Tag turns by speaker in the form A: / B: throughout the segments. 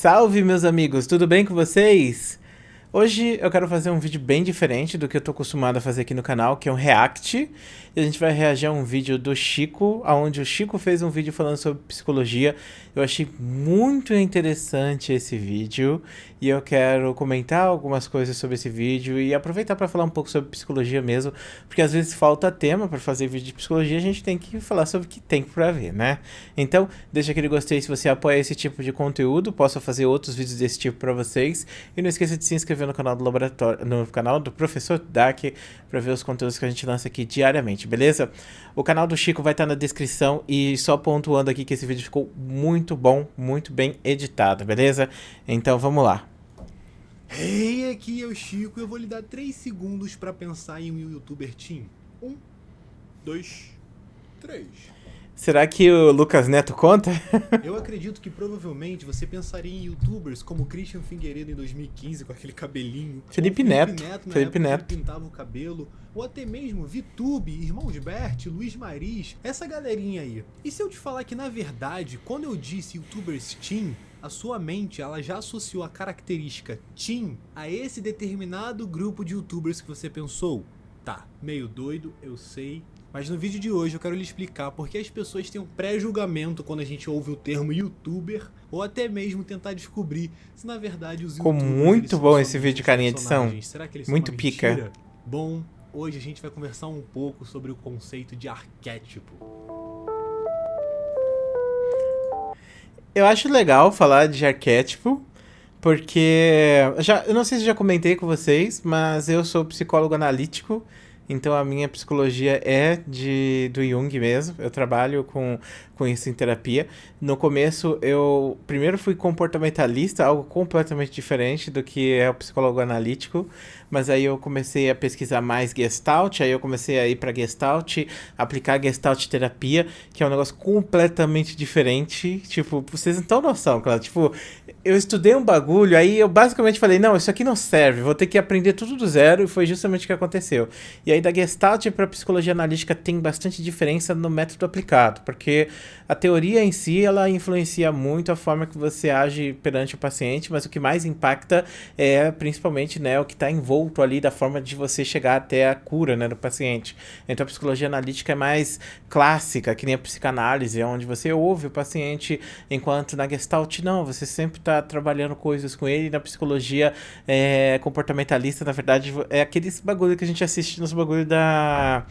A: Salve, meus amigos, tudo bem com vocês? Hoje eu quero fazer um vídeo bem diferente do que eu tô acostumado a fazer aqui no canal, que é um react. E a gente vai reagir a um vídeo do Chico, onde o Chico fez um vídeo falando sobre psicologia. Eu achei muito interessante esse vídeo e eu quero comentar algumas coisas sobre esse vídeo e aproveitar para falar um pouco sobre psicologia mesmo, porque às vezes falta tema para fazer vídeo de psicologia, a gente tem que falar sobre o que tem para ver, né? Então, deixa aquele gostei se você apoia esse tipo de conteúdo, posso fazer outros vídeos desse tipo para vocês. E não esqueça de se inscrever no canal do laboratório, no canal do Professor Dark, para ver os conteúdos que a gente lança aqui diariamente, beleza? O canal do Chico vai estar na descrição e só pontuando aqui que esse vídeo ficou muito bom, muito bem editado, beleza? Então vamos lá.
B: Hey, aqui é o Chico e eu vou lhe dar 3 segundos para pensar em um youtuber teen. 1, 2, 3.
A: Será que o Lucas Neto conta?
B: Eu acredito que provavelmente você pensaria em youtubers como Christian Figueiredo em 2015 com aquele cabelinho.
A: Felipe
B: ou
A: Neto.
B: Na
A: Felipe
B: época
A: Neto.
B: que ele pintava o cabelo. Ou até mesmo VTube, Irmãos Bert, Luiz Maris, essa galerinha aí. E se eu te falar que na verdade, quando eu disse youtubers teen, a sua mente ela já associou a característica teen a esse determinado grupo de youtubers que você pensou? Tá, meio doido, eu sei. Mas no vídeo de hoje eu quero lhe explicar porque as pessoas têm um pré-julgamento quando a gente ouve o termo youtuber, ou até mesmo tentar descobrir se na verdade os
A: Ficou
B: youtubers
A: muito
B: eles são
A: bom
B: só
A: esse vídeo,
B: mesmos
A: cara, em edição.
B: personagens. Será que eles são
A: Muito
B: uma
A: pica.
B: mentira? Bom, hoje a gente vai conversar um pouco sobre o conceito de arquétipo.
A: Eu acho legal falar de arquétipo, porque eu não sei se já comentei com vocês, mas eu sou psicólogo analítico, então a minha psicologia é do Jung mesmo. Eu trabalho com isso em terapia. No começo eu primeiro fui comportamentalista, algo completamente diferente do que é o psicólogo analítico, mas aí eu comecei a pesquisar mais Gestalt, aí eu comecei a ir para Gestalt, aplicar Gestalt terapia, que é um negócio completamente diferente. Tipo, vocês não têm noção, claro. Tipo, eu estudei um bagulho, aí eu basicamente falei, não, isso aqui não serve, vou ter que aprender tudo do zero, e foi justamente o que aconteceu. E aí da Gestalt para psicologia analítica tem bastante diferença no método aplicado, porque a teoria em si, ela influencia muito a forma que você age perante o paciente, mas o que mais impacta é principalmente, né, o que está envolto ali da forma de você chegar até a cura, né, do paciente. Então a psicologia analítica é mais clássica, que nem a psicanálise, onde você ouve o paciente, enquanto na Gestalt não, você sempre está trabalhando coisas com ele. Na psicologia comportamentalista, na verdade, é aqueles bagulho que a gente assiste nos bagulho da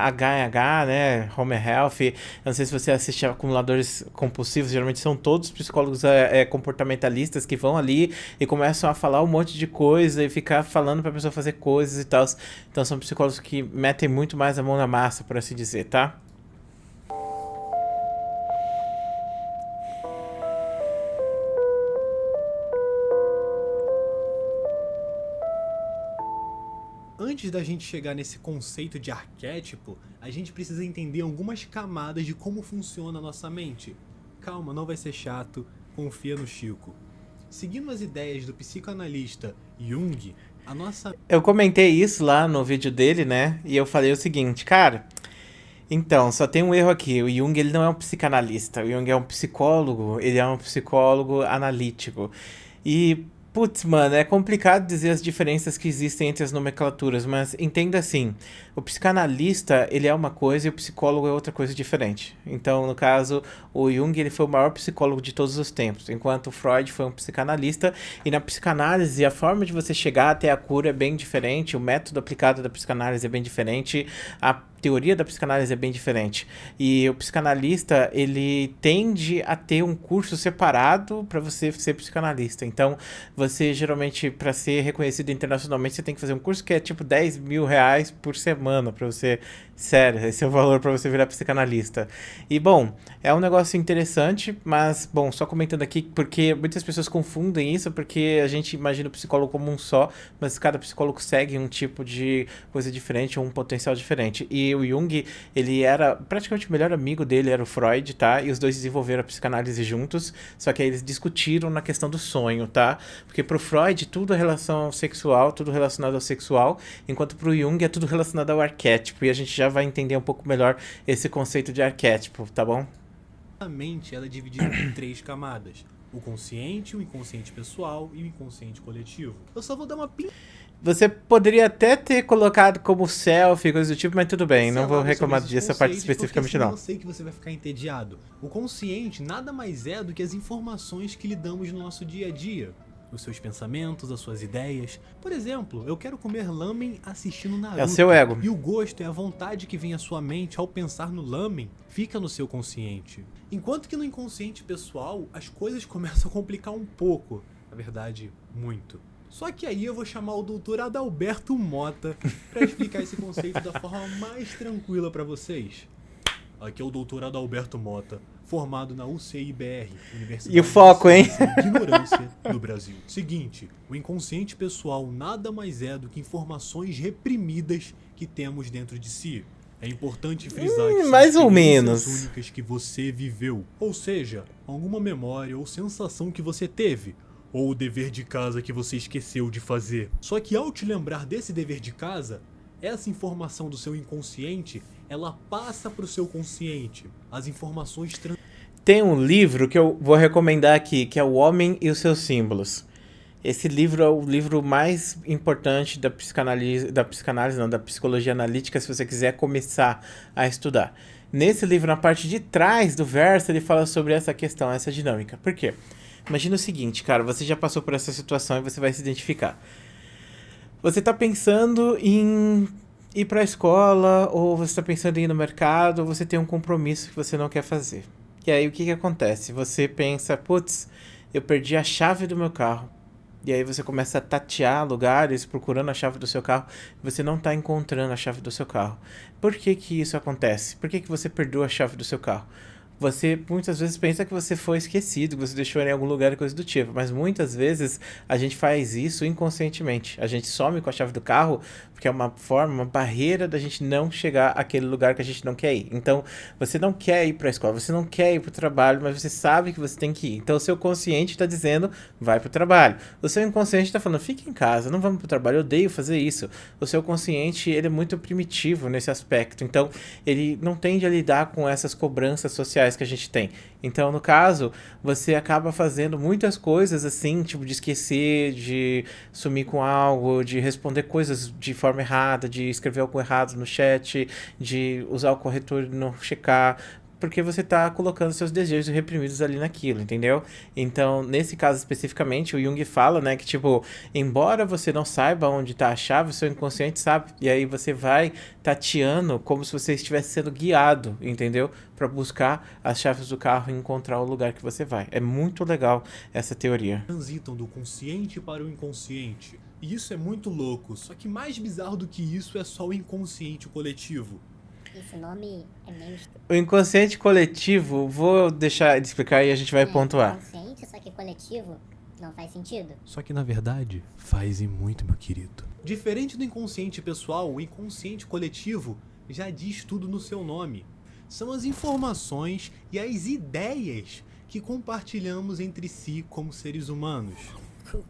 A: H&H, né, Home Health. Eu não sei se você assiste a Acumuladores Compulsivos, geralmente são todos psicólogos comportamentalistas que vão ali e começam a falar um monte de coisa e ficar falando pra pessoa fazer coisas e tal. Então são psicólogos que metem muito mais a mão na massa, por assim dizer, tá?
B: Antes da gente chegar nesse conceito de arquétipo, a gente precisa entender algumas camadas de como funciona a nossa mente. Calma, não vai ser chato, confia no Chico. Seguindo as ideias do psicanalista Jung, a nossa...
A: Eu comentei isso lá no vídeo dele, né? E eu falei o seguinte, cara, então, só tem um erro aqui. O Jung, ele não é um psicanalista. O Jung é um psicólogo, ele é um psicólogo analítico. E, putz, mano, é complicado dizer as diferenças que existem entre as nomenclaturas, mas entenda assim, o psicanalista, ele é uma coisa e o psicólogo é outra coisa diferente. Então, no caso, o Jung, ele foi o maior psicólogo de todos os tempos, enquanto o Freud foi um psicanalista, e na psicanálise, a forma de você chegar até a cura é bem diferente, o método aplicado da psicanálise é bem diferente, a teoria da psicanálise é bem diferente. E o psicanalista, ele tende a ter um curso separado para você ser psicanalista. Então, você geralmente, para ser reconhecido internacionalmente, você tem que fazer um curso que é tipo 10 mil reais por semana para você... Sério, esse é o valor para você virar psicanalista. E, bom, é um negócio interessante, mas, bom, só comentando aqui, porque muitas pessoas confundem isso, porque a gente imagina o psicólogo como um só, mas cada psicólogo segue um tipo de coisa diferente, um potencial diferente. E o Jung, ele era praticamente o melhor amigo dele, era o Freud, tá? E os dois desenvolveram a psicanálise juntos, só que aí eles discutiram na questão do sonho, tá? Porque pro Freud, tudo é relação sexual, tudo relacionado ao sexual, enquanto pro Jung é tudo relacionado ao arquétipo, e a gente já vai entender um pouco melhor esse conceito de arquétipo, tá bom?
B: A mente ela é dividida em 3 camadas. o consciente, o inconsciente pessoal e o inconsciente coletivo. Eu só vou dar uma
A: Você poderia até ter colocado como selfie, coisa do tipo, mas tudo bem, não vou
B: pincelada
A: reclamar
B: sobre esses
A: dessa parte
B: conceitos,
A: especificamente
B: porque senão
A: não.
B: eu sei que você vai ficar entediado. O consciente nada mais é do que as informações que lidamos no nosso dia a dia. Os seus pensamentos, as suas ideias. Por exemplo, eu quero comer lamen assistindo Naruto.
A: É o seu ego.
B: E o gosto é a vontade que vem à sua mente ao pensar no lamen, fica no seu consciente. Enquanto que no inconsciente pessoal, as coisas começam a complicar um pouco. Na verdade, muito. Só que aí eu vou chamar o doutor Adalberto Mota para explicar esse conceito da forma mais tranquila para vocês. Aqui é o doutor Adalberto Mota, formado na UCIBR, Universidade
A: E o foco, hein?
B: de Ciência e Ignorância do Brasil. Seguinte, o inconsciente pessoal nada mais é do que informações reprimidas que temos dentro de si. É importante frisar que são
A: mais ou
B: experiências
A: menos.
B: únicas que você viveu. Ou seja, alguma memória ou sensação que você teve. Ou o dever de casa que você esqueceu de fazer. Só que ao te lembrar desse dever de casa, essa informação do seu inconsciente, ela passa para o seu consciente. As informações
A: Tem um livro que eu vou recomendar aqui, que é O Homem e os Seus Símbolos. Esse livro é o livro mais importante da da psicologia analítica, se você quiser começar a estudar. Nesse livro, na parte de trás do verso, ele fala sobre essa questão, essa dinâmica. Por quê? Imagina o seguinte, cara, você já passou por essa situação e você vai se identificar. Você tá pensando em ir pra escola, ou você tá pensando em ir no mercado, ou você tem um compromisso que você não quer fazer. E aí o que acontece? Você pensa, putz, eu perdi a chave do meu carro. E aí você começa a tatear lugares procurando a chave do seu carro e você não está encontrando a chave do seu carro. Por que que isso acontece? Por que que você perdeu a chave do seu carro? Você muitas vezes pensa que você foi esquecido, que você deixou em algum lugar e coisa do tipo, mas muitas vezes a gente faz isso inconscientemente. A gente some com a chave do carro porque é uma forma, uma barreira da gente não chegar àquele lugar que a gente não quer ir. Então, você não quer ir para a escola, você não quer ir para o trabalho, mas você sabe que você tem que ir. Então, o seu consciente está dizendo, vai para o trabalho. O seu inconsciente está falando, fica em casa, não vamos para o trabalho, eu odeio fazer isso. O seu consciente, ele é muito primitivo nesse aspecto. Então, ele não tende a lidar com essas cobranças sociais que a gente tem. Então, no caso, você acaba fazendo muitas coisas assim, tipo de esquecer, de sumir com algo, de responder coisas de forma errada, de escrever algo errado no chat, de usar o corretor e não checar, porque você está colocando seus desejos reprimidos ali naquilo, entendeu? Então, nesse caso especificamente, o Jung fala, né, que tipo, embora você não saiba onde está a chave, o seu inconsciente sabe, e aí você vai tateando como se você estivesse sendo guiado, entendeu? Para buscar as chaves do carro e encontrar o lugar que você vai. É muito legal essa teoria.
B: transitam do consciente para o inconsciente. E isso é muito louco, só que mais bizarro do que isso é só o inconsciente coletivo.
C: Esse nome é meio
A: O inconsciente coletivo, vou deixar de explicar e a gente vai pontuar.
C: consciente, só que coletivo não faz sentido.
B: Só que na verdade, faz e muito, meu querido. Diferente do inconsciente pessoal, o inconsciente coletivo já diz tudo no seu nome. São as informações e as ideias que compartilhamos entre si como seres humanos.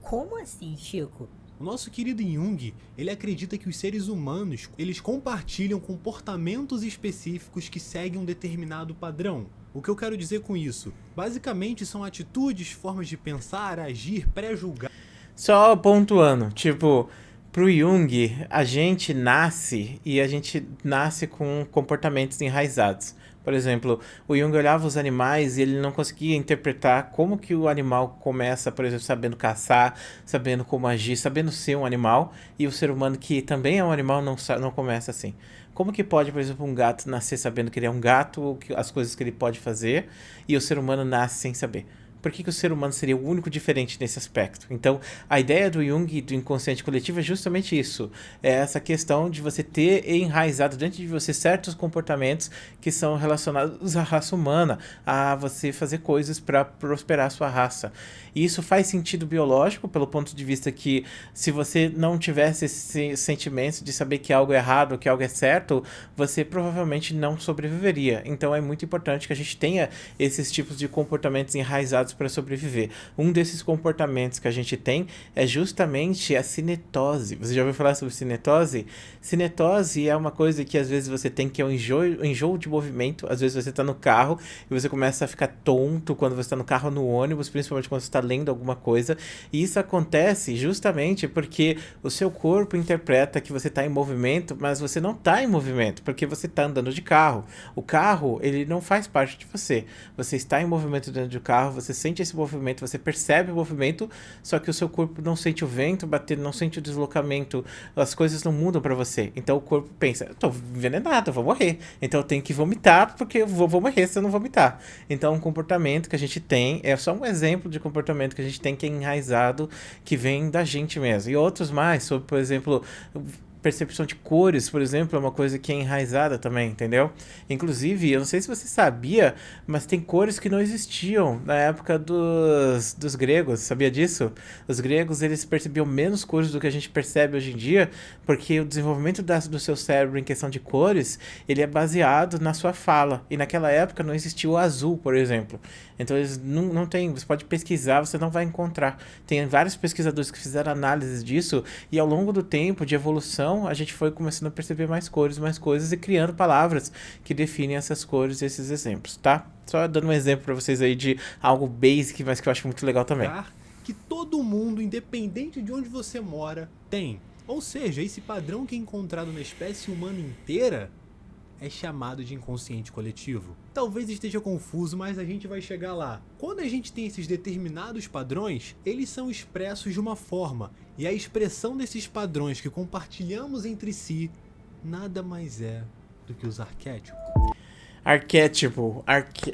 C: Como assim, Chico?
B: O nosso querido Jung, ele acredita que os seres humanos, eles compartilham comportamentos específicos que seguem um determinado padrão. O que eu quero dizer com isso? Basicamente são atitudes, formas de pensar, agir, pré-julgar.
A: Só pontuando, tipo, pro Jung, a gente nasce e a gente nasce com comportamentos enraizados. Por exemplo, o Jung olhava os animais e ele não conseguia interpretar como que o animal começa, por exemplo, sabendo caçar, sabendo como agir, sabendo ser um animal, e o ser humano que também é um animal não começa assim. Como que pode, por exemplo, um gato nascer sabendo que ele é um gato, as coisas que ele pode fazer, e o ser humano nasce sem saber? Por que que o ser humano seria o único diferente nesse aspecto? Então, a ideia do Jung e do inconsciente coletivo é justamente isso. É essa questão de você ter enraizado dentro de você certos comportamentos que são relacionados à raça humana, a você fazer coisas para prosperar a sua raça. E isso faz sentido biológico, pelo ponto de vista que se você não tivesse esse sentimento de saber que algo é errado, que algo é certo, você provavelmente não sobreviveria. Então, é muito importante que a gente tenha esses tipos de comportamentos enraizados preparados para sobreviver. Um desses comportamentos que a gente tem é justamente a cinetose. Você já ouviu falar sobre cinetose? Cinetose é uma coisa que às vezes você tem, que é um enjoo de movimento. Às vezes você está no carro e você começa a ficar tonto quando você está no carro ou no ônibus, principalmente quando você está lendo alguma coisa. E isso acontece justamente porque o seu corpo interpreta que você está em movimento, mas você não está em movimento, porque você está andando de carro. O carro, ele não faz parte de você. Você está em movimento dentro do carro, você sente esse movimento, você percebe o movimento, só que o seu corpo não sente o vento bater, não sente o deslocamento, as coisas não mudam para você. Então o corpo pensa, eu tô envenenado, eu vou morrer. Então eu tenho que vomitar, porque eu vou morrer se eu não vomitar. Então um comportamento que a gente tem, é só um exemplo de comportamento que a gente tem, que é enraizado, que vem da gente mesmo. E outros mais, sobre, por exemplo, percepção de cores, por exemplo, é uma coisa que é enraizada também, entendeu? Inclusive, eu não sei se você sabia, mas tem cores que não existiam na época dos gregos, sabia disso? Os gregos, eles percebiam menos cores do que a gente percebe hoje em dia, porque o desenvolvimento do seu cérebro em questão de cores, ele é baseado na sua fala, e naquela época não existia o azul, por exemplo. Então eles não tem, você pode pesquisar, você não vai encontrar. Tem vários pesquisadores que fizeram análises disso, e ao longo do tempo de evolução, a gente foi começando a perceber mais cores, mais coisas, e criando palavras que definem essas cores e esses exemplos, tá? Só dando um exemplo pra vocês aí de algo basic, mas que eu acho muito legal também.
B: Que todo mundo, independente de onde você mora, tem. Ou seja, esse padrão que é encontrado na espécie humana inteira é chamado de inconsciente coletivo. Talvez esteja confuso, mas a gente vai chegar lá. Quando a gente tem esses determinados padrões, eles são expressos de uma forma, e a expressão desses padrões que compartilhamos entre si nada mais é do que os arquétipos.
A: Arquétipo,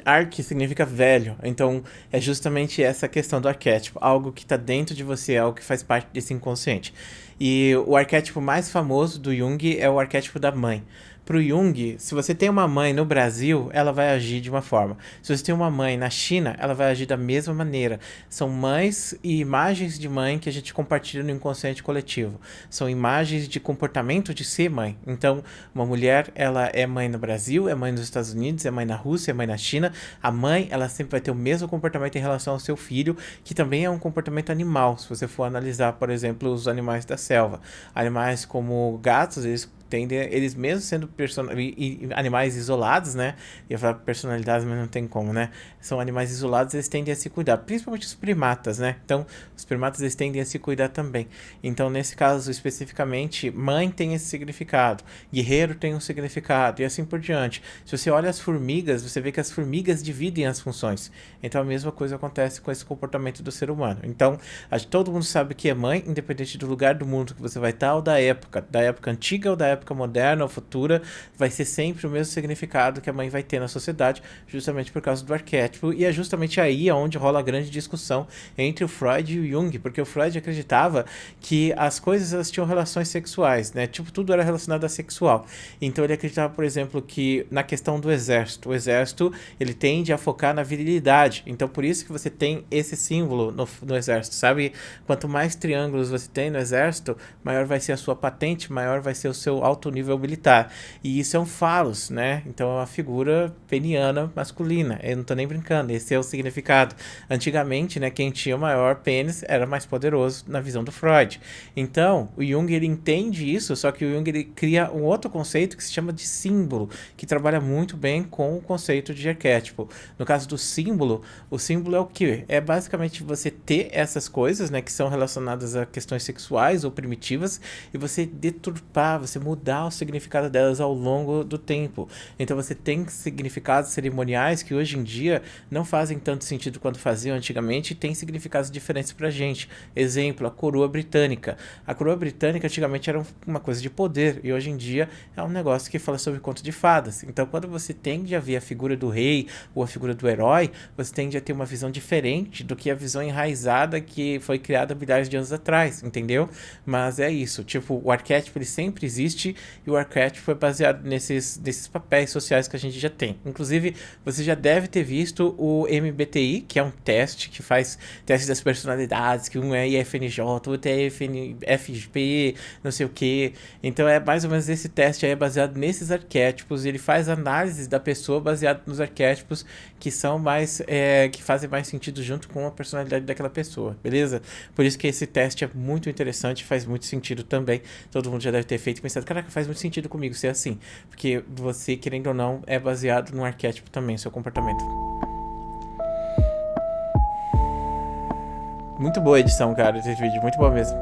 A: arque significa velho, então é justamente essa questão do arquétipo, algo que está dentro de você, algo que faz parte desse inconsciente. E o arquétipo mais famoso do Jung é o arquétipo da mãe. Pro Jung, se você tem uma mãe no Brasil, ela vai agir de uma forma. Se você tem uma mãe na China, ela vai agir da mesma maneira. São mães e imagens de mãe que a gente compartilha no inconsciente coletivo. São imagens de comportamento de ser mãe. Então, uma mulher, ela é mãe no Brasil, é mãe nos Estados Unidos, é mãe na Rússia, é mãe na China. A mãe, ela sempre vai ter o mesmo comportamento em relação ao seu filho, que também é um comportamento animal. Se você for analisar, por exemplo, os animais da selva. Animais como gatos, eles mesmo sendo animais isolados, né? Eu ia falar personalidades, mas não tem como, né? São animais isolados, eles tendem a se cuidar, principalmente os primatas, né? Então, os primatas, eles tendem a se cuidar também. Então, nesse caso, especificamente, mãe tem esse significado, guerreiro tem um significado, e assim por diante. Se você olha as formigas, você vê que as formigas dividem as funções. Então, a mesma coisa acontece com esse comportamento do ser humano. Então, todo mundo sabe que é mãe, independente do lugar do mundo que você vai estar, ou da época antiga ou da época moderna ou futura, vai ser sempre o mesmo significado que a mãe vai ter na sociedade, justamente por causa do arquétipo, e é justamente aí onde rola a grande discussão entre o Freud e o Jung, porque o Freud acreditava que as coisas, elas tinham relações sexuais, né? Tipo, tudo era relacionado a sexual. Então ele acreditava, por exemplo, que na questão do exército, o exército, ele tende a focar na virilidade, então por isso que você tem esse símbolo no exército, sabe? Quanto mais triângulos você tem no exército, maior vai ser a sua patente, maior vai ser o seu alto nível militar. E isso é um falos, né? Então é uma figura peniana masculina. Eu não tô nem brincando, esse é o significado. Antigamente, né, quem tinha o maior pênis era mais poderoso na visão do Freud. Então, o Jung, ele entende isso, só que o Jung, ele cria um outro conceito que se chama de símbolo, que trabalha muito bem com o conceito de arquétipo. No caso do símbolo, o símbolo é o quê? É basicamente você ter essas coisas, né, que são relacionadas a questões sexuais ou primitivas, e você deturpar, você mudar o significado delas ao longo do tempo. Então você tem significados cerimoniais que hoje em dia não fazem tanto sentido quanto faziam antigamente, e tem significados diferentes pra gente. Exemplo, a coroa britânica. A coroa britânica antigamente era uma coisa de poder, e hoje em dia é um negócio que fala sobre conto de fadas. Então quando você tende a ver a figura do rei ou a figura do herói, você tende a ter uma visão diferente do que a visão enraizada que foi criada milhares de anos atrás, entendeu? Mas é isso, tipo, o arquétipo, ele sempre existe, mente, e o arquétipo é baseado nesses papéis sociais que a gente já tem. Inclusive, você já deve ter visto o MBTI, que é um teste que faz teste das personalidades, que um é IFNJ, outro é FP, não sei o que. Então é mais ou menos esse teste aí, é baseado nesses arquétipos, e ele faz análises da pessoa baseado nos arquétipos que são mais, que fazem mais sentido junto com a personalidade daquela pessoa, beleza? Por isso que esse teste é muito interessante, faz muito sentido também. Todo mundo já deve ter feito e pensado, caraca, faz muito sentido comigo ser assim. Porque você, querendo ou não, é baseado no arquétipo também, seu comportamento. Muito boa a edição, cara, desse vídeo, muito boa mesmo.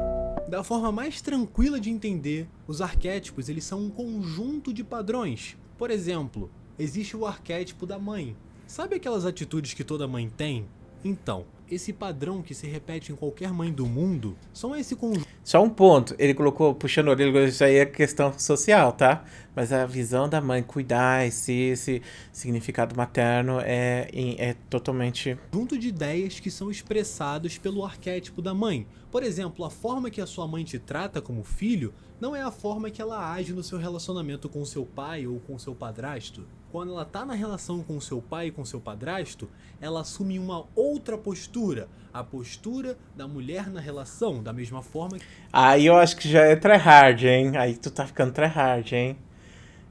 B: Da forma mais tranquila de entender, os arquétipos eles são um conjunto de padrões. Por exemplo, existe o arquétipo da mãe. Sabe aquelas atitudes que toda mãe tem? Então, esse padrão que se repete em qualquer mãe do mundo são esse conjunto.
A: Só um ponto, ele colocou, puxando o orelha, isso aí é questão social, tá? Mas a visão da mãe, cuidar, esse significado materno é totalmente...
B: Conjunto de ideias que são expressados pelo arquétipo da mãe. Por exemplo, a forma que a sua mãe te trata como filho não é a forma que ela age no seu relacionamento com seu pai ou com seu padrasto. Quando ela tá na relação com seu pai e com seu padrasto, ela assume uma outra postura, a postura da mulher na relação, da mesma forma que...
A: Aí eu acho que já é tryhard, hein? Aí tu tá ficando tryhard, hein?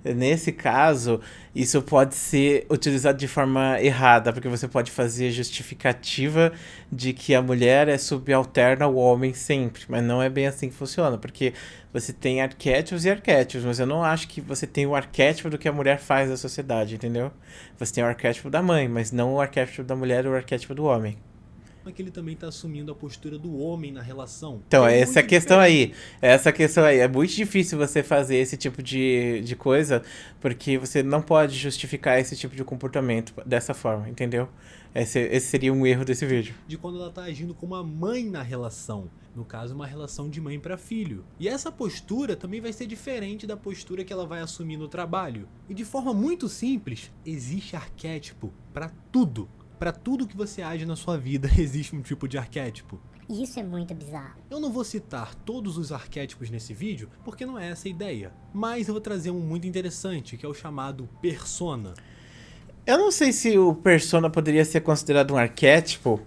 A: Nesse caso, isso pode ser utilizado de forma errada, porque você pode fazer justificativa de que a mulher é subalterna ao homem sempre, mas não é bem assim que funciona, porque você tem arquétipos e arquétipos, mas eu não acho que você tem o arquétipo do que a mulher faz na sociedade, entendeu? Você tem o arquétipo da mãe, mas não o arquétipo da mulher ou o arquétipo do homem.
B: que ele também tá assumindo a postura do homem na relação.
A: Então, essa é a questão aí. Essa questão aí. É muito difícil você fazer esse tipo de coisa, porque você não pode justificar esse tipo de comportamento dessa forma, entendeu? Esse seria um erro desse vídeo.
B: De quando ela tá agindo como a mãe na relação. No caso, uma relação de mãe para filho. E essa postura também vai ser diferente da postura que ela vai assumir no trabalho. E de forma muito simples, existe arquétipo para tudo. Para tudo que você age na sua vida, existe um tipo de arquétipo.
C: Isso é muito bizarro.
B: Eu não vou citar todos os arquétipos nesse vídeo, porque não é essa a ideia. Mas eu vou trazer um muito interessante, que é o chamado persona.
A: Eu não sei se o persona poderia ser considerado um arquétipo,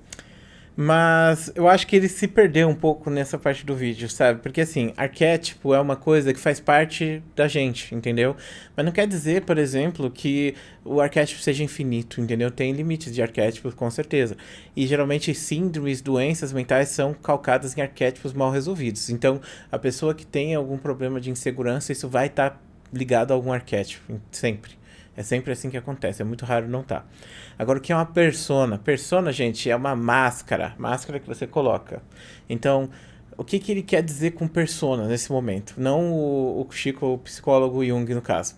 A: mas eu acho que ele se perdeu um pouco nessa parte do vídeo, sabe? Porque assim, arquétipo é uma coisa que faz parte da gente, entendeu? Mas não quer dizer, por exemplo, que o arquétipo seja infinito, entendeu? Tem limites de arquétipos, com certeza. E geralmente síndromes, doenças mentais são calcadas em arquétipos mal resolvidos. Então, a pessoa que tem algum problema de insegurança, isso vai estar ligado a algum arquétipo, sempre. É sempre assim que acontece, é muito raro não tá. Agora, o que é uma persona? Persona, gente, é uma máscara que você coloca. Então, o que ele quer dizer com persona nesse momento? Não o Chico, o psicólogo Jung, no caso.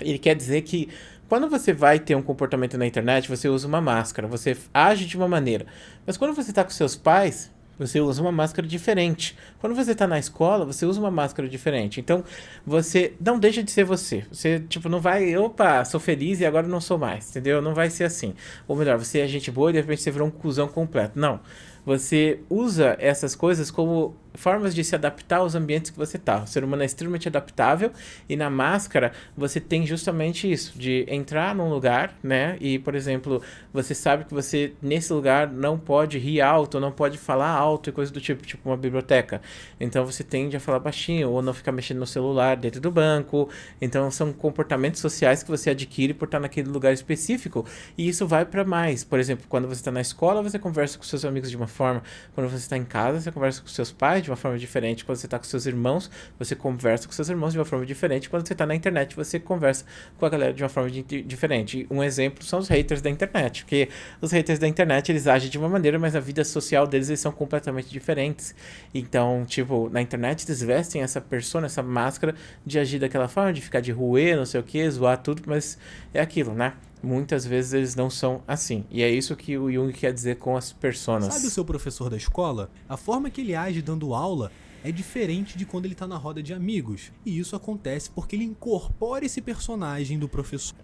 A: Ele quer dizer que quando você vai ter um comportamento na internet, você usa uma máscara, você age de uma maneira. Mas quando você tá com seus pais, você usa uma máscara diferente. Quando você tá na escola, você usa uma máscara diferente. Então, você não deixa de ser você. Você, tipo, não vai... Opa, sou feliz e agora não sou mais, entendeu? Não vai ser assim. Ou melhor, você é gente boa e de repente você virou um cuzão completo. Não. Você usa essas coisas como formas de se adaptar aos ambientes que você tá. O ser humano é extremamente adaptável e na máscara você tem justamente isso, de entrar num lugar, né? E, por exemplo, você sabe que você, nesse lugar, não pode rir alto, não pode falar alto e coisa do tipo uma biblioteca. Então você tende a falar baixinho ou não ficar mexendo no celular dentro do banco. Então são comportamentos sociais que você adquire por estar naquele lugar específico e isso vai para mais. Por exemplo, quando você está na escola, você conversa com seus amigos de uma forma. Quando você está em casa, você conversa com seus pais de uma forma diferente. Quando você está com seus irmãos, você conversa com seus irmãos de uma forma diferente. Quando você está na internet, você conversa com a galera de uma forma diferente. Um exemplo são os haters da internet, porque os haters da internet, eles agem de uma maneira, mas na vida social deles, eles são completamente diferentes. Então, tipo, na internet eles vestem essa persona, essa máscara de agir daquela forma, de ficar de ruê, não sei o que, zoar tudo, mas é aquilo, né? Muitas vezes eles não são assim. E é isso que o Jung quer dizer com as personas.
B: Sabe o seu professor da escola? A forma que ele age dando aula é diferente de quando ele tá na roda de amigos. E isso acontece porque ele incorpora esse personagem do professor.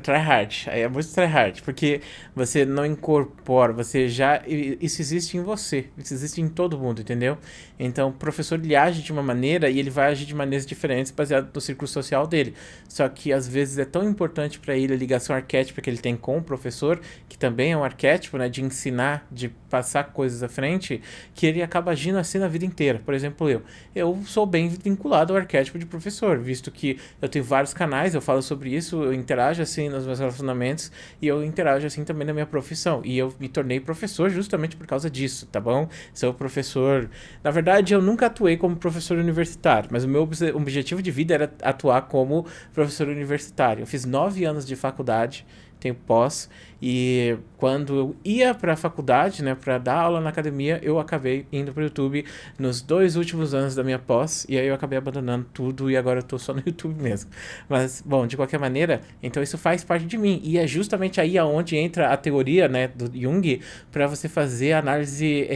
A: Tryhard. Aí é muito tryhard, porque você não incorpora, você já. Isso existe em você, isso existe em todo mundo, entendeu? Então, o professor ele age de uma maneira e ele vai agir de maneiras diferentes baseado no círculo social dele. Só que às vezes é tão importante para ele a ligação arquétipa que ele tem com o professor, que também é um arquétipo, né, de ensinar, de passar coisas à frente, que ele acaba agindo assim na vida inteira. Por exemplo, eu sou bem vinculado ao arquétipo de professor, visto que eu tenho vários canais, eu falo sobre isso, eu interajo assim nos meus relacionamentos e eu interajo assim também na minha profissão. E eu me tornei professor justamente por causa disso, tá bom? Sou professor. Na verdade, eu nunca atuei como professor universitário, mas o meu objetivo de vida era atuar como professor universitário. Eu fiz 9 anos de faculdade, tenho pós, e quando eu ia para a faculdade, né, para dar aula na academia, eu acabei indo para o YouTube nos 2 últimos anos da minha pós, e aí eu acabei abandonando tudo e agora eu tô só no YouTube mesmo. Mas, bom, de qualquer maneira, então isso faz parte de mim, e é justamente aí aonde entra a teoria, né, do Jung, para você fazer análise,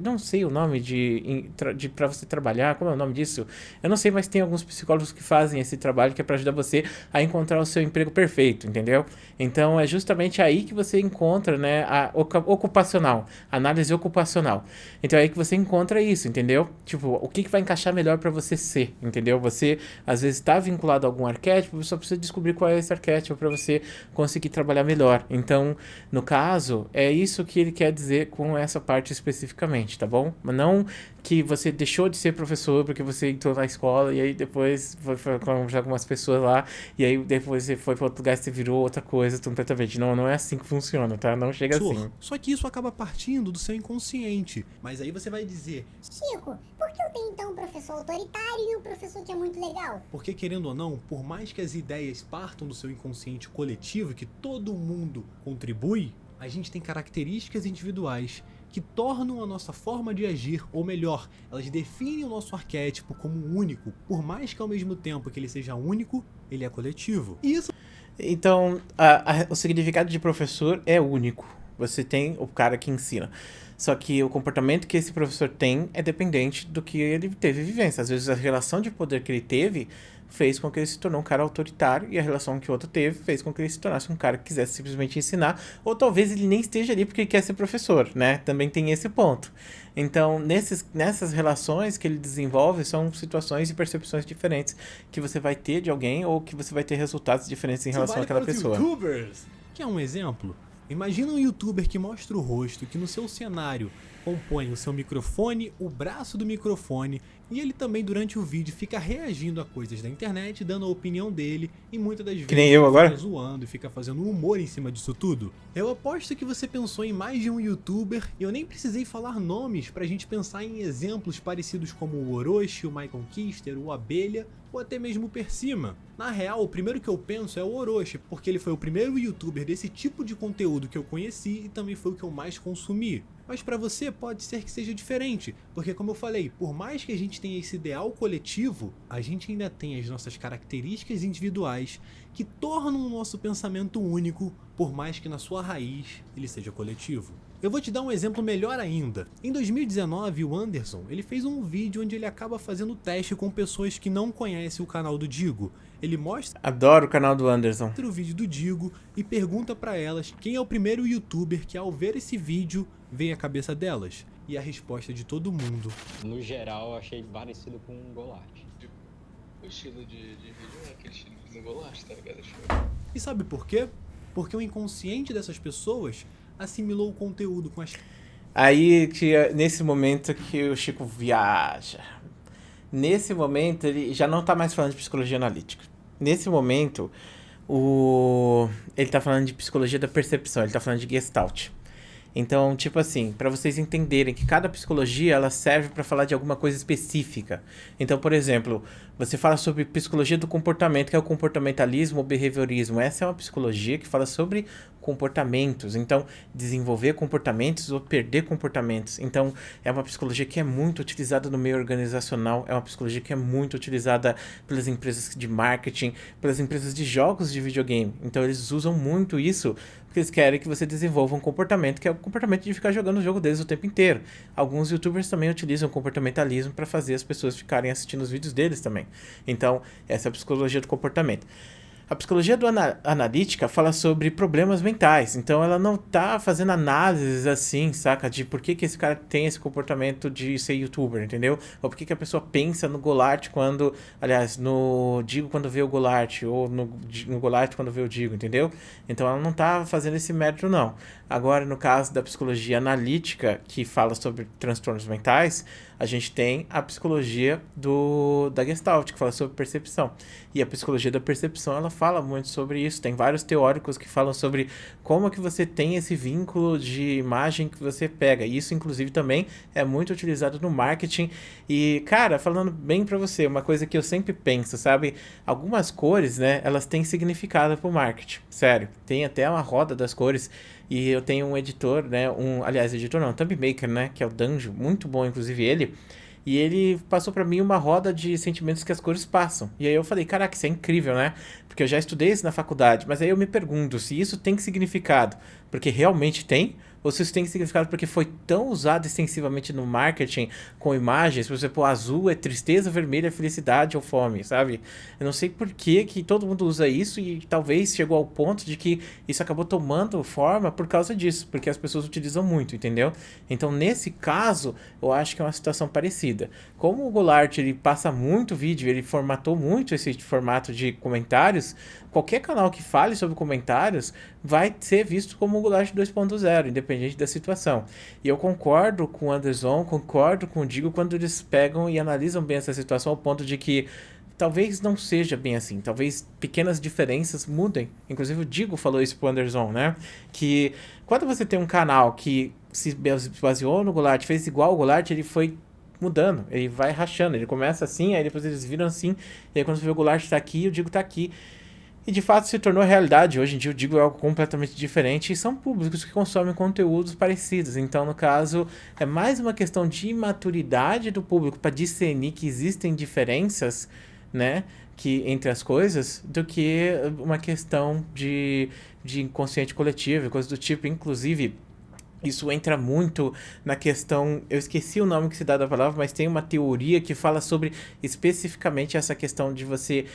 A: não sei o nome de para você trabalhar, como é o nome disso? Eu não sei, mas tem alguns psicólogos que fazem esse trabalho que é para ajudar você a encontrar o seu emprego perfeito, entendeu? Então é justamente aí que você encontra, né, a ocupacional, análise ocupacional. Então é aí que você encontra isso, entendeu? Tipo, o que vai encaixar melhor para você ser, entendeu? Você às vezes está vinculado a algum arquétipo, você só precisa descobrir qual é esse arquétipo para você conseguir trabalhar melhor. Então, no caso, é isso que ele quer dizer com essa parte especificamente, tá bom? Mas não que você deixou de ser professor porque você entrou na escola e aí depois foi com algumas pessoas lá e aí depois você foi para outro lugar e você virou outra coisa completamente. Não é assim que funciona, tá? Não chega assim.
B: Só que isso acaba partindo do seu inconsciente. Mas aí você vai dizer,
C: Chico, por que eu tenho então um professor autoritário e um professor que é muito legal?
B: porque querendo ou não, por mais que as ideias partam do seu inconsciente coletivo, que todo mundo contribui, a gente tem características individuais que tornam a nossa forma de agir, ou melhor, elas definem o nosso arquétipo como único, por mais que ao mesmo tempo que ele seja único, ele é coletivo. E isso...
A: Então, o significado de professor é único. Você tem o cara que ensina. Só que o comportamento que esse professor tem é dependente do que ele teve vivência. Às vezes a relação de poder que ele teve fez com que ele se tornou um cara autoritário e a relação que o outro teve fez com que ele se tornasse um cara que quisesse simplesmente ensinar, ou talvez ele nem esteja ali porque ele quer ser professor, né? Também tem esse ponto. Então, nessas relações que ele desenvolve, são situações e percepções diferentes que você vai ter de alguém ou que você vai ter resultados diferentes em relação àquela pessoa.
B: YouTubers. Quer um exemplo? Imagina um youtuber que mostra o rosto, que no seu cenário compõe o seu microfone, o braço do microfone, e ele também durante o vídeo fica reagindo a coisas da internet, dando a opinião dele, e muitas das vezes
A: nem eu agora?
B: fica zoando e fica fazendo humor em cima disso tudo. Eu aposto que você pensou em mais de um youtuber, e eu nem precisei falar nomes pra gente pensar em exemplos parecidos como o Orochi, o Michael Kister, o Abelha, ou até mesmo o Persima. Na real, o primeiro que eu penso é o Orochi, porque ele foi o primeiro youtuber desse tipo de conteúdo que eu conheci e também foi o que eu mais consumi. Mas pra você pode ser que seja diferente, porque como eu falei, por mais que a gente tenha esse ideal coletivo, a gente ainda tem as nossas características individuais que tornam o nosso pensamento único, por mais que na sua raiz ele seja coletivo. Eu vou te dar um exemplo melhor ainda. Em 2019, o Anderson, ele fez um vídeo onde ele acaba fazendo teste com pessoas que não conhecem o canal do Digo. Ele mostra
A: Adoro o canal do Anderson.
B: o vídeo do Digo e pergunta pra elas quem é o primeiro youtuber que ao ver esse vídeo vem à cabeça delas. E a resposta de todo mundo:
D: No geral, eu achei parecido com um Golart.
E: O estilo de vídeo é aquele estilo de Golart, tá ligado?
B: e sabe por quê? Porque o inconsciente dessas pessoas assimilou o conteúdo com as
A: Aí, nesse momento que o Chico viaja. Nesse momento, ele já não tá mais falando de psicologia analítica. Nesse momento, ele tá falando de psicologia da percepção, ele tá falando de Gestalt. Então, tipo assim, para vocês entenderem que cada psicologia ela serve para falar de alguma coisa específica. Então, por exemplo, você fala sobre psicologia do comportamento, que é o comportamentalismo ou behaviorismo. Essa é uma psicologia que fala sobre comportamentos. Então, desenvolver comportamentos ou perder comportamentos. Então, é uma psicologia que é muito utilizada no meio organizacional, é uma psicologia que é muito utilizada pelas empresas de marketing, pelas empresas de jogos de videogame. Então, eles usam muito isso porque eles querem que você desenvolva um comportamento que é o comportamento de ficar jogando o jogo deles o tempo inteiro. Alguns youtubers também utilizam comportamentalismo para fazer as pessoas ficarem assistindo os vídeos deles também. Então, essa é a psicologia do comportamento. A psicologia do analítica fala sobre problemas mentais, então ela não tá fazendo análises assim, saca? De por que esse cara tem esse comportamento de ser youtuber, entendeu? Ou por que a pessoa pensa no Golart quando, aliás, no Digo quando vê o Golart, ou no Golart quando vê o Digo, entendeu? Então ela não tá fazendo esse mérito, não. Agora, no caso da psicologia analítica, que fala sobre transtornos mentais, a gente tem a psicologia da Gestalt, que fala sobre percepção. E a psicologia da percepção, ela fala muito sobre isso. Tem vários teóricos que falam sobre como que você tem esse vínculo de imagem que você pega. E isso, inclusive, também é muito utilizado no marketing. E, cara, falando bem pra você, uma coisa que eu sempre penso, sabe? Algumas cores, né, elas têm significado pro marketing. Sério. Tem até uma roda das cores. E eu tenho um editor, né, aliás, editor não, thumb maker, né, que é o Danjo, muito bom, inclusive ele. E ele passou pra mim uma roda de sentimentos que as cores passam. E aí eu falei, caraca, isso é incrível, né? Porque eu já estudei isso na faculdade, mas aí eu me pergunto se isso tem significado porque realmente tem, ou se isso tem significado porque foi tão usado extensivamente no marketing com imagens, por exemplo, azul é tristeza, vermelho é felicidade ou fome, sabe? Eu não sei por que todo mundo usa isso e talvez chegou ao ponto de que isso acabou tomando forma por causa disso, porque as pessoas utilizam muito, entendeu? Então, nesse caso, eu acho que é uma situação parecida. Como o Golart, ele passa muito vídeo, ele formatou muito esse formato de comentários, qualquer canal que fale sobre comentários vai ser visto como o Golart 2.0, independente da situação. E eu concordo com o Anderson, concordo com o Digo quando eles pegam e analisam bem essa situação ao ponto de que talvez não seja bem assim, talvez pequenas diferenças mudem. Inclusive o Digo falou isso pro Anderson, né? Que quando você tem um canal que se baseou no Golart, fez igual o Golart, ele foi mudando, ele vai rachando, ele começa assim, aí depois eles viram assim, e aí quando você vê o Golart tá aqui, o Digo tá aqui. E de fato se tornou realidade. Hoje em dia eu digo é algo completamente diferente e são públicos que consomem conteúdos parecidos. Então, no caso, é mais uma questão de imaturidade do público para discernir que existem diferenças, né, que, entre as coisas, do que uma questão de inconsciente coletivo e coisas do tipo. Inclusive, isso entra muito na questão, eu esqueci o nome que se dá da palavra, mas tem uma teoria que fala sobre especificamente essa questão de você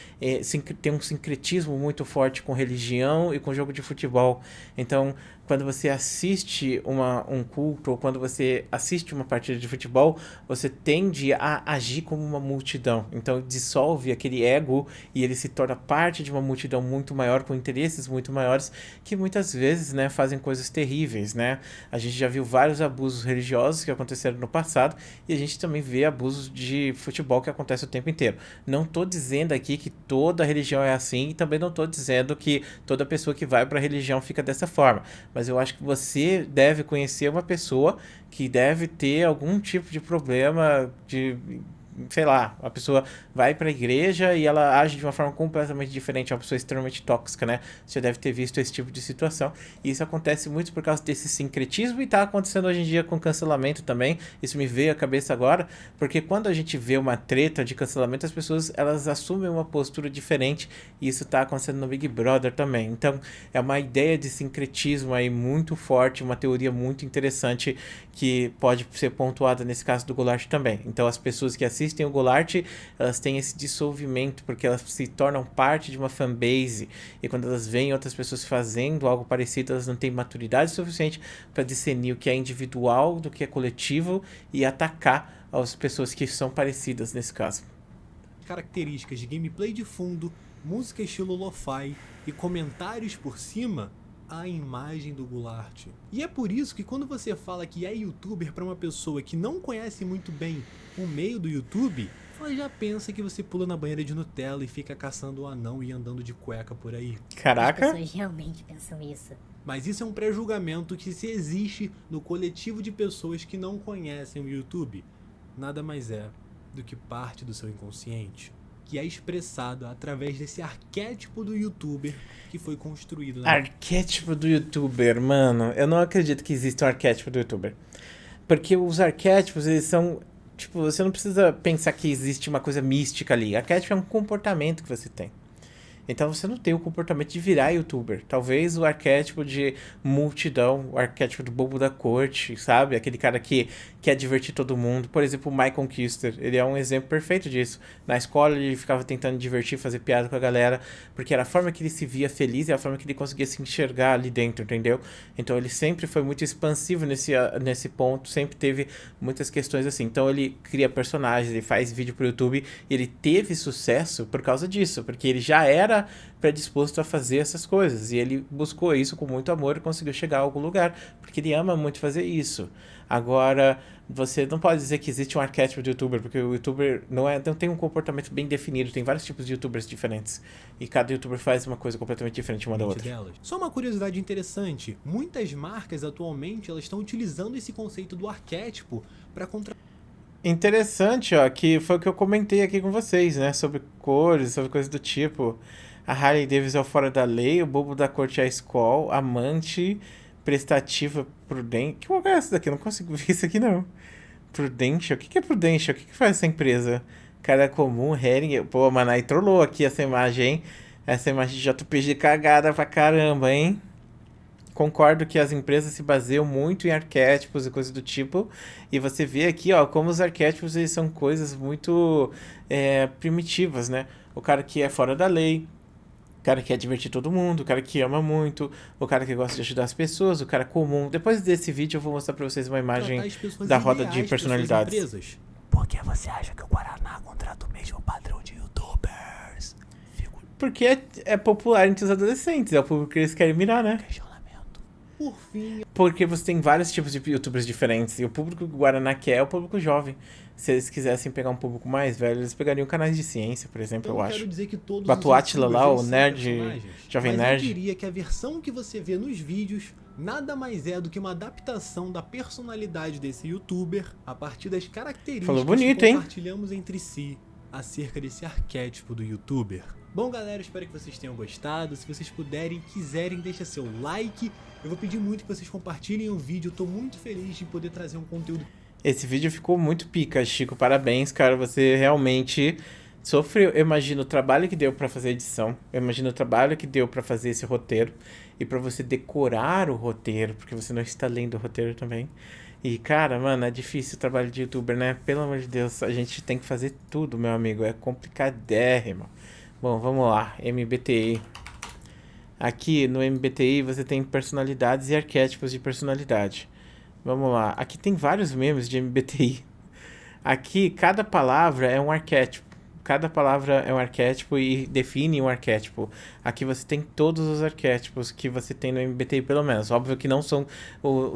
A: ter um sincretismo muito forte com religião e com jogo de futebol. Então, quando você assiste um culto ou quando você assiste uma partida de futebol, você tende a agir como uma multidão. Então, dissolve aquele ego e ele se torna parte de uma multidão muito maior, com interesses muito maiores, que muitas vezes, né, fazem coisas terríveis, né? A gente já viu vários abusos religiosos que aconteceram no passado e a gente também vê abusos de futebol que acontece o tempo inteiro. Não estou dizendo aqui que toda religião é assim e também não estou dizendo que toda pessoa que vai para a religião fica dessa forma. Mas eu acho que você deve conhecer uma pessoa que deve ter algum tipo de problema de... sei lá, a pessoa vai pra igreja e ela age de uma forma completamente diferente, é uma pessoa extremamente tóxica, né? Você deve ter visto esse tipo de situação. E isso acontece muito por causa desse sincretismo e tá acontecendo hoje em dia com cancelamento também. Isso me veio à cabeça agora, porque quando a gente vê uma treta de cancelamento, as pessoas, elas assumem uma postura diferente e isso tá acontecendo no Big Brother também. Então, é uma ideia de sincretismo aí muito forte, uma teoria muito interessante que pode ser pontuada nesse caso do Golart também. Então, as pessoas que assistem o Golart, elas têm esse dissolvimento, porque elas se tornam parte de uma fanbase, e quando elas veem outras pessoas fazendo algo parecido, elas não têm maturidade suficiente para discernir o que é individual do que é coletivo e atacar as pessoas que são parecidas nesse caso.
B: Características de gameplay de fundo, música estilo lo-fi e comentários por cima, a imagem do Golart. E é por isso que quando você fala que é youtuber para uma pessoa que não conhece muito bem o meio do YouTube, ela já pensa que você pula na banheira de Nutella e fica caçando o anão e andando de cueca por aí.
A: Caraca!
C: As pessoas realmente pensam isso.
B: Mas isso é um pré-julgamento que se existe no coletivo de pessoas que não conhecem o YouTube. Nada mais é do que parte do seu inconsciente. que é expressado através desse arquétipo do youtuber que foi construído, né?
A: Arquétipo do youtuber, mano. Eu não acredito que exista um arquétipo do youtuber. Porque os arquétipos, eles são... Tipo, você não precisa pensar que existe uma coisa mística ali. Arquétipo é um comportamento que você tem. Então você não tem o comportamento de virar youtuber. Talvez o arquétipo de multidão, o arquétipo do bobo da corte, sabe? Aquele cara que quer divertir todo mundo. Por exemplo, o Michael Kister, ele é um exemplo perfeito disso. Na escola ele ficava tentando divertir, fazer piada com a galera, porque era a forma que ele se via feliz e a forma que ele conseguia se enxergar ali dentro, entendeu? Então ele sempre foi muito expansivo nesse ponto, sempre teve muitas questões assim. Então ele cria personagens, ele faz vídeo pro YouTube e ele teve sucesso por causa disso, porque ele já era predisposto a fazer essas coisas e ele buscou isso com muito amor e conseguiu chegar a algum lugar, porque ele ama muito fazer isso. Agora, você não pode dizer que existe um arquétipo de youtuber, porque o youtuber não tem um comportamento bem definido, tem vários tipos de youtubers diferentes e cada youtuber faz uma coisa completamente diferente uma da outra.
B: Delas. Só uma curiosidade interessante, muitas marcas atualmente elas estão utilizando esse conceito do arquétipo para
A: Interessante, ó, que foi o que eu comentei aqui com vocês, né, sobre cores, sobre coisas do tipo. A Harley Davidson é o fora da lei, o bobo da corte é a Skol, amante, prestativa, prudente. Que lugar é essa daqui? Eu não consigo ver isso aqui, não. Prudential? O que é Prudential? O que faz essa empresa? Cara comum, Hering. Pô, mano, aí trollou aqui essa imagem, hein? Essa imagem de JPG cagada pra caramba, hein? Concordo que as empresas se baseiam muito em arquétipos e coisas do tipo, e você vê aqui, ó, como os arquétipos eles são coisas muito primitivas, né? O cara que é fora da lei, o cara que quer divertir todo mundo, o cara que ama muito, o cara que gosta de ajudar as pessoas, o cara comum. Depois desse vídeo eu vou mostrar pra vocês uma imagem da roda de personalidades.
B: Por que você acha que o Guaraná contrata o mesmo padrão de youtubers?
A: Porque é popular entre os adolescentes, é o público que eles querem mirar, né?
B: Por fim,
A: Porque você tem vários tipos de youtubers diferentes. E o público que o Guaraná quer é o público jovem. Se eles quisessem pegar um público mais velho, eles pegariam canais de ciência, por exemplo, eu
B: não
A: acho.
B: quero dizer que todos
A: Batu
B: os
A: Átila
B: youtubers
A: lá,
B: eles
A: o
B: são
A: nerd,
B: personagens,
A: jovem
B: mas
A: nerd.
B: eu diria que a versão que você vê nos vídeos nada mais é do que uma adaptação da personalidade desse youtuber a partir das características
A: Falou bonito,
B: que
A: hein?
B: compartilhamos entre si acerca desse arquétipo do youtuber. Bom, galera, espero que vocês tenham gostado. Se vocês puderem, quiserem, deixa seu like. Eu vou pedir muito que vocês compartilhem o vídeo. Eu tô muito feliz de poder trazer um conteúdo.
A: Esse vídeo ficou muito pica, Chico. Parabéns, cara. Você realmente sofreu. Eu imagino o trabalho que deu pra fazer a edição. Eu imagino o trabalho que deu pra fazer esse roteiro. E pra você decorar o roteiro, porque você não está lendo o roteiro também. E, cara, mano, é difícil o trabalho de youtuber, né? Pelo amor de Deus, a gente tem que fazer tudo, meu amigo. É complicadérrimo. Bom, vamos lá. MBTI. Aqui no MBTI você tem personalidades e arquétipos de personalidade. Vamos lá. Aqui tem vários memes de MBTI. Aqui cada palavra é um arquétipo. Cada palavra é um arquétipo e define um arquétipo. Aqui você tem todos os arquétipos que você tem no MBTI, pelo menos. Óbvio que não são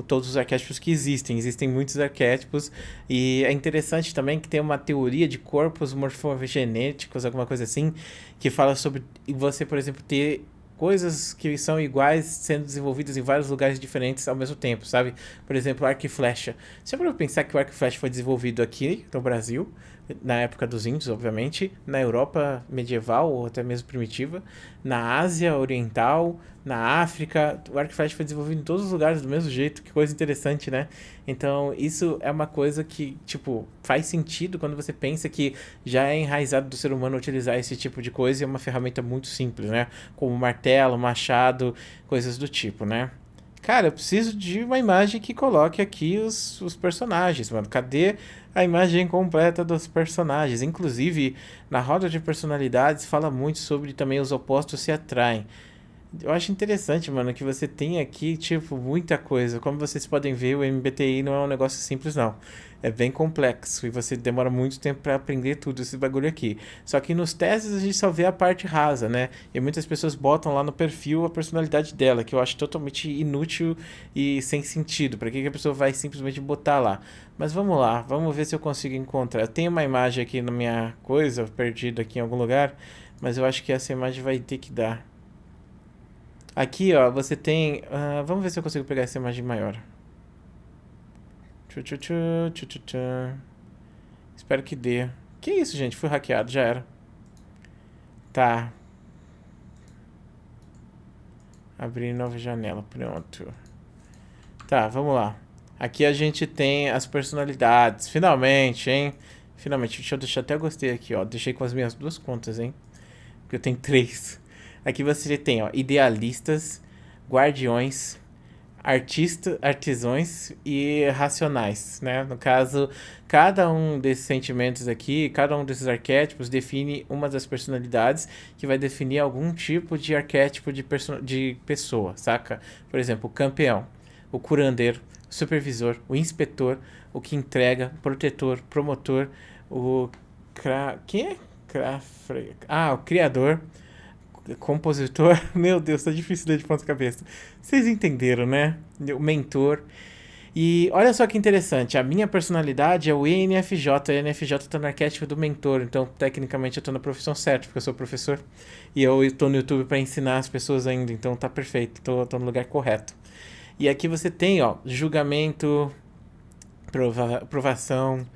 A: todos os arquétipos que existem. Existem muitos arquétipos. E é interessante também que tem uma teoria de corpos morfogenéticos, alguma coisa assim, que fala sobre você, por exemplo, ter coisas que são iguais sendo desenvolvidas em vários lugares diferentes ao mesmo tempo, sabe? Por exemplo, arco e flecha. Você pode pensar que o arco e flecha foi desenvolvido aqui no Brasil, na época dos índios, obviamente, na Europa medieval ou até mesmo primitiva, na Ásia Oriental, na África. O arco e flecha foi desenvolvido em todos os lugares do mesmo jeito. Que coisa interessante, né? Então, isso é uma coisa que, tipo, faz sentido quando você pensa que já é enraizado do ser humano utilizar esse tipo de coisa e é uma ferramenta muito simples, né? Como martelo, machado, coisas do tipo, né? Cara, eu preciso de uma imagem que coloque aqui os personagens, mano. Cadê a imagem completa dos personagens? Inclusive, na roda de personalidades fala muito sobre também os opostos se atraem. Eu acho interessante, mano, que você tem aqui, tipo, muita coisa. Como vocês podem ver, o MBTI não é um negócio simples, não. É bem complexo e você demora muito tempo pra aprender tudo esse bagulho aqui. Só que nos testes a gente só vê a parte rasa, né? E muitas pessoas botam lá no perfil a personalidade dela, que eu acho totalmente inútil e sem sentido. Pra que a pessoa vai simplesmente botar lá? Mas vamos lá, vamos ver se eu consigo encontrar. Tem uma imagem aqui na minha coisa, perdida aqui em algum lugar, mas eu acho que essa imagem vai ter que dar. Aqui, ó, você tem... vamos ver se eu consigo pegar essa imagem maior. Espero que dê. Que isso, gente? Fui hackeado, já era. Tá. Abrir nova janela, pronto. Tá, vamos lá. Aqui a gente tem as personalidades. Finalmente, hein? Finalmente. Deixa eu deixar até eu gostei aqui, ó. Deixei com as minhas 2 contas, hein? Porque eu tenho 3. Aqui você tem, ó, idealistas, guardiões, artesãos e racionais, né? No caso, cada um desses sentimentos aqui, cada um desses arquétipos define uma das personalidades que vai definir algum tipo de arquétipo de pessoa, saca? Por exemplo, o campeão, o curandeiro, o supervisor, o inspetor, o que entrega, protetor, promotor, o... Quem é? O criador, compositor. Meu Deus, tá difícil ler de ponta cabeça. Vocês entenderam, né? O mentor. E olha só que interessante, a minha personalidade é o ENFJ. O ENFJ tá no arquétipo do mentor, então tecnicamente eu tô na profissão certa, porque eu sou professor e eu tô no YouTube para ensinar as pessoas ainda, então tá perfeito, tô no lugar correto. E aqui você tem, ó, julgamento, provação,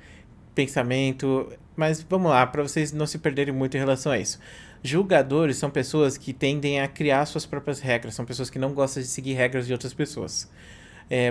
A: pensamento, mas vamos lá, para vocês não se perderem muito em relação a isso. Julgadores são pessoas que tendem a criar suas próprias regras, são pessoas que não gostam de seguir regras de outras pessoas.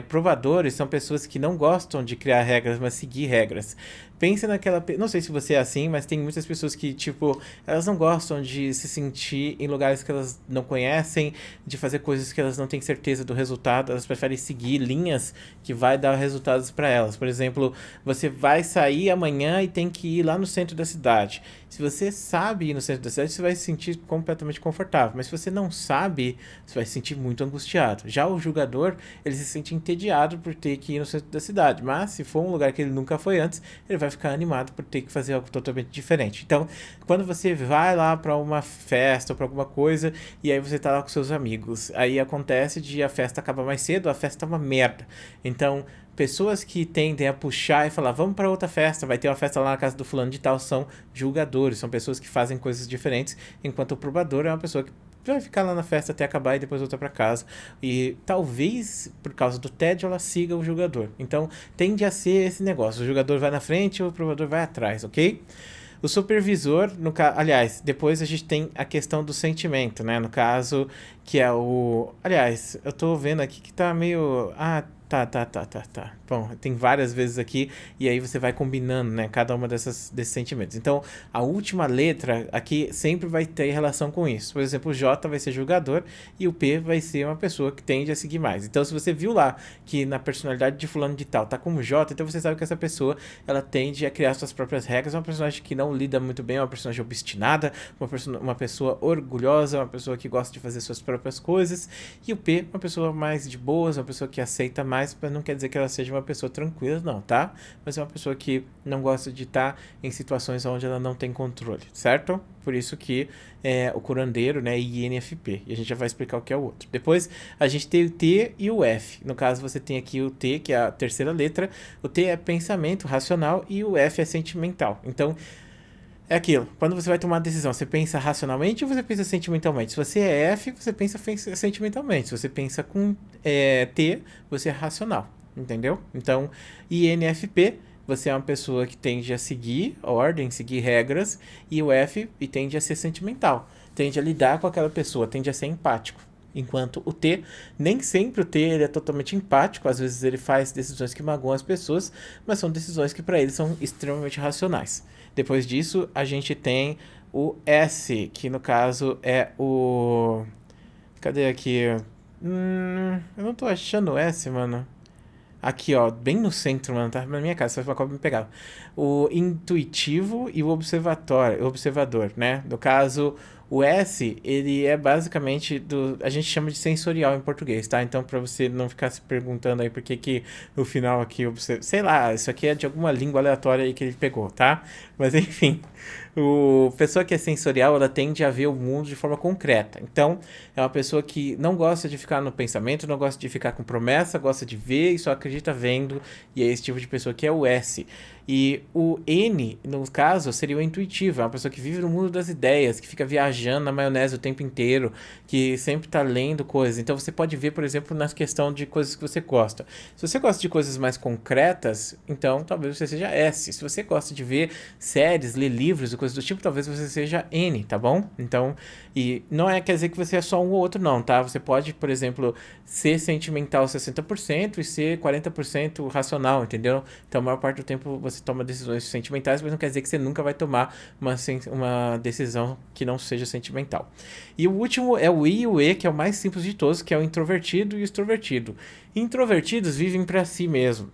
A: Provadores são pessoas que não gostam de criar regras, mas seguir regras. Pensa naquela... Não sei se você é assim, mas tem muitas pessoas que, tipo, elas não gostam de se sentir em lugares que elas não conhecem, de fazer coisas que elas não têm certeza do resultado, elas preferem seguir linhas que vai dar resultados para elas. Por exemplo, você vai sair amanhã e tem que ir lá no centro da cidade. Se você sabe ir no centro da cidade, você vai se sentir completamente confortável. Mas se você não sabe, você vai se sentir muito angustiado. Já o julgador, ele se sente entediado por ter que ir no centro da cidade. Mas se for um lugar que ele nunca foi antes, ele vai ficar animado por ter que fazer algo totalmente diferente. Então, quando você vai lá para uma festa ou para alguma coisa, e aí você tá lá com seus amigos, aí acontece de a festa acabar mais cedo, a festa é uma merda. Então, pessoas que tendem a puxar e falar, vamos para outra festa, vai ter uma festa lá na casa do fulano de tal, são julgadores, são pessoas que fazem coisas diferentes, enquanto o probador é uma pessoa que vai ficar lá na festa até acabar e depois voltar para casa. E talvez, por causa do tédio, ela siga o julgador. Então, tende a ser esse negócio. O julgador vai na frente, o provador vai atrás, ok? O supervisor, aliás, depois a gente tem a questão do sentimento, né? No caso, que é o... Aliás, eu tô vendo aqui que tá meio... Tá. Bom, tem várias vezes aqui e aí você vai combinando, né, cada uma desses sentimentos. Então, a última letra aqui sempre vai ter relação com isso. Por exemplo, o J vai ser julgador e o P vai ser uma pessoa que tende a seguir mais. Então, se você viu lá que na personalidade de fulano de tal tá como J, então você sabe que essa pessoa, ela tende a criar suas próprias regras, é uma personagem que não lida muito bem, é uma personagem obstinada, uma pessoa orgulhosa, uma pessoa que gosta de fazer suas próprias coisas. E o P, uma pessoa mais de boas, uma pessoa que aceita mais, mas não quer dizer que ela seja uma pessoa tranquila, não, tá? Mas é uma pessoa que não gosta de estar em situações onde ela não tem controle, certo? Por isso que o curandeiro, né, INFP. E a gente já vai explicar o que é o outro. Depois a gente tem o T e o F. No caso, você tem aqui o T, que é a terceira letra. O T é pensamento racional e o F é sentimental. Então, é aquilo. Quando você vai tomar uma decisão, você pensa racionalmente ou você pensa sentimentalmente? Se você é F, você pensa sentimentalmente. Se você pensa com T, você é racional. Entendeu? Então, INFP, você é uma pessoa que tende a seguir ordem, seguir regras. E o F tende a ser sentimental. Tende a lidar com aquela pessoa, tende a ser empático. Enquanto o T, nem sempre o T ele é totalmente empático, às vezes ele faz decisões que magoam as pessoas, mas são decisões que para ele são extremamente racionais. Depois disso, a gente tem o S, que no caso é o... Cadê aqui? Eu não tô achando o S, mano. Aqui, ó, bem no centro, mano, tá na minha casa, se fosse uma cobra me pegava. O intuitivo e o observador, né? No caso, o S, ele é basicamente a gente chama de sensorial em português, tá? Então, pra você não ficar se perguntando aí por que no final aqui, sei lá, isso aqui é de alguma língua aleatória aí que ele pegou, tá? Mas, enfim, pessoa que é sensorial, ela tende a ver o mundo de forma concreta. Então, é uma pessoa que não gosta de ficar no pensamento, não gosta de ficar com promessa, gosta de ver e só acredita vendo, e é esse tipo de pessoa que é o S. E o N, no caso, seria o intuitivo, é uma pessoa que vive no mundo das ideias, que fica viajando na maionese o tempo inteiro, que sempre tá lendo coisas. Então você pode ver, por exemplo, na questão de coisas que você gosta. Se você gosta de coisas mais concretas, então talvez você seja S. Se você gosta de ver séries, ler livros e coisas do tipo, talvez você seja N, tá bom? Então, e não quer dizer que você é só um ou outro não, tá? Você pode, por exemplo, ser sentimental 60% e ser 40% racional, entendeu? Então, a maior parte do tempo você toma decisões sentimentais, mas não quer dizer que você nunca vai tomar uma decisão que não seja sentimental. E o último é o I e o E, que é o mais simples de todos, que é o introvertido e o extrovertido. Introvertidos vivem para si mesmo.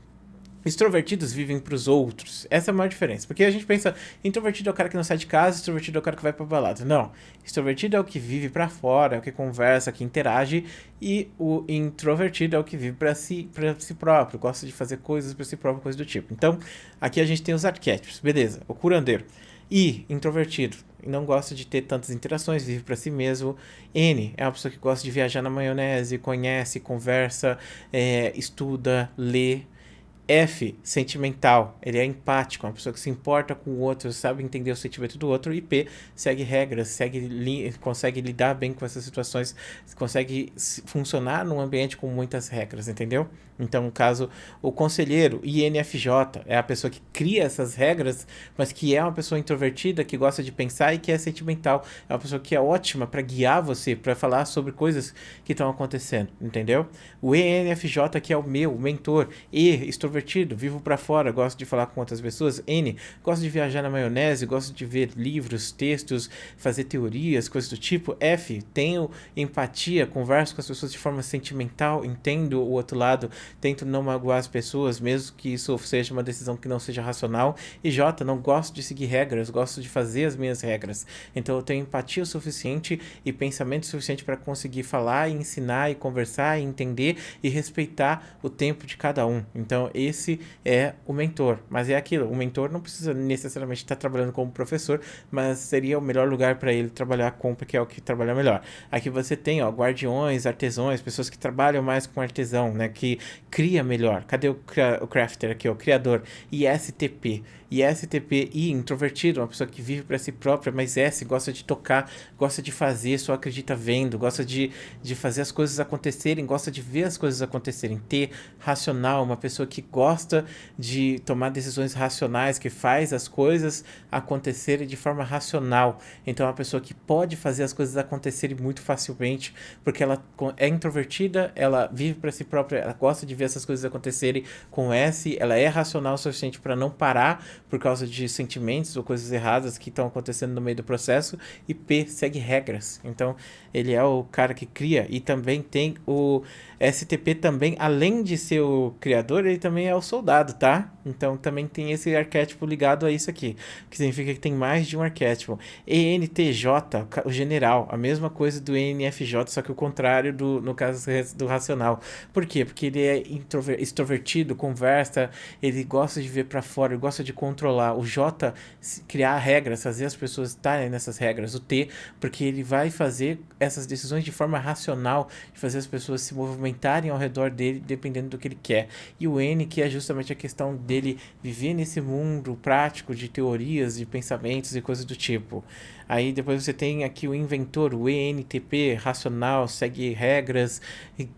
A: Extrovertidos vivem para os outros. Essa é a maior diferença. Porque a gente pensa, introvertido é o cara que não sai de casa, extrovertido é o cara que vai pra balada. Não. Extrovertido é o que vive para fora, é o que conversa, que interage. E o introvertido é o que vive para si próprio, gosta de fazer coisas para si próprio, coisas do tipo. Então, aqui a gente tem os arquétipos. Beleza. O curandeiro. I, introvertido. Não gosta de ter tantas interações, vive para si mesmo. N, é uma pessoa que gosta de viajar na maionese, conhece, conversa, estuda, lê. F, sentimental, ele é empático, uma pessoa que se importa com o outro, sabe entender o sentimento do outro. E P, segue regras, consegue lidar bem com essas situações, consegue funcionar num ambiente com muitas regras, entendeu? Então, no caso, o conselheiro, INFJ, é a pessoa que cria essas regras, mas que é uma pessoa introvertida, que gosta de pensar e que é sentimental. É uma pessoa que é ótima para guiar você, para falar sobre coisas que estão acontecendo, entendeu? O ENFJ, que é o meu, o mentor. E, extrovertido, vivo para fora, gosto de falar com outras pessoas. N, gosto de viajar na maionese, gosto de ver livros, textos, fazer teorias, coisas do tipo. F, tenho empatia, converso com as pessoas de forma sentimental, entendo o outro lado, tento não magoar as pessoas, mesmo que isso seja uma decisão que não seja racional. E J, não gosto de seguir regras, gosto de fazer as minhas regras. Então eu tenho empatia o suficiente e pensamento suficiente para conseguir falar e ensinar e conversar e entender e respeitar o tempo de cada um. Então esse é o mentor. Mas é aquilo, o mentor não precisa necessariamente estar trabalhando como professor, mas seria o melhor lugar para ele trabalhar com, porque é o que trabalha melhor. Aqui você tem, ó, guardiões, artesãos, pessoas que trabalham mais com artesão, né, que cria melhor. Cadê o crafter aqui, o criador? ISTP. ISTP, introvertido, uma pessoa que vive para si própria, mas S, gosta de tocar, gosta de fazer, só acredita vendo, gosta de fazer as coisas acontecerem, gosta de ver as coisas acontecerem. T, racional, uma pessoa que gosta de tomar decisões racionais, que faz as coisas acontecerem de forma racional. Então é uma pessoa que pode fazer as coisas acontecerem muito facilmente, porque ela é introvertida, ela vive para si própria, ela gosta de ver essas coisas acontecerem. Com S, ela é racional o suficiente para não parar por causa de sentimentos ou coisas erradas que estão acontecendo no meio do processo. E P, segue regras. Então ele é o cara que cria. E também tem o STP também, além de ser o criador, ele também é o soldado, tá? Então também tem esse arquétipo ligado a isso aqui, que significa que tem mais de um arquétipo. ENTJ, o general, a mesma coisa do ENFJ, só que o contrário no caso do racional. Por quê? Porque ele é extrovertido, conversa, ele gosta de ver pra fora, ele gosta de controlar. O J, criar regras, fazer as pessoas estarem nessas regras. O T, porque ele vai fazer essas decisões de forma racional, de fazer as pessoas se movimentarem ao redor dele, dependendo do que ele quer. E o N, que é justamente a questão dele viver nesse mundo prático de teorias, de pensamentos e coisas do tipo. Aí depois você tem aqui o inventor, o ENTP, racional, segue regras,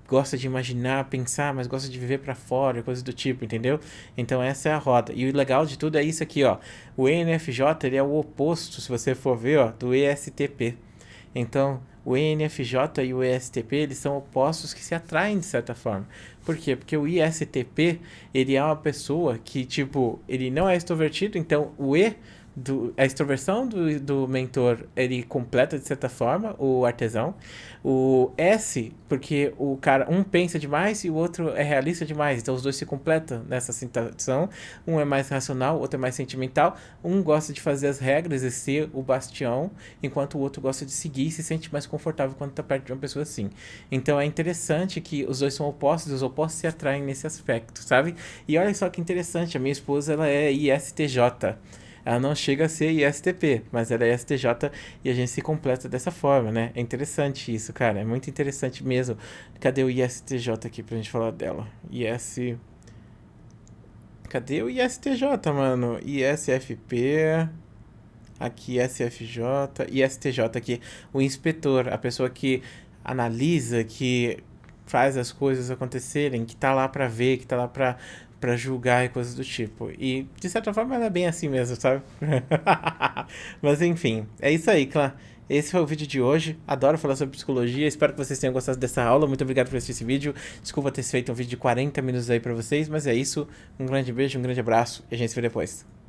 A: gosta de imaginar, pensar, mas gosta de viver para fora, coisas do tipo, entendeu? Então essa é a roda. E o legal de tudo é isso aqui, ó. O ENFJ, ele é o oposto, se você for ver, ó, do ESTP. Então, o ENFJ e o ESTP, eles são opostos que se atraem de certa forma. Por quê? Porque o ISTP, ele é uma pessoa que, tipo, ele não é extrovertido, então o E, a extroversão do mentor, ele completa de certa forma o artesão. O S, porque o cara, um pensa demais e o outro é realista demais, então os dois se completam nessa situação. Um é mais racional, o outro é mais sentimental. Um gosta de fazer as regras e ser o bastião, enquanto o outro gosta de seguir e se sente mais confortável quando tá perto de uma pessoa assim. Então é interessante que os dois são opostos e os opostos se atraem nesse aspecto, sabe? E olha só que interessante, a minha esposa, ela é ISTJ. Ela não chega a ser ISTP, mas ela é STJ e a gente se completa dessa forma, né? É interessante isso, cara. É muito interessante mesmo. Cadê o ISTJ aqui pra gente falar dela? Cadê o ISTJ, mano? ISFP. Aqui, SFJ. ISTJ aqui. O inspetor, a pessoa que analisa, que faz as coisas acontecerem, que tá lá pra ver, que tá lá pra julgar e coisas do tipo. E, de certa forma, ela é bem assim mesmo, sabe? Mas, enfim, é isso aí, clã. Esse foi o vídeo de hoje. Adoro falar sobre psicologia. Espero que vocês tenham gostado dessa aula. Muito obrigado por assistir esse vídeo. Desculpa ter feito um vídeo de 40 minutos aí pra vocês, mas é isso. Um grande beijo, um grande abraço e a gente se vê depois.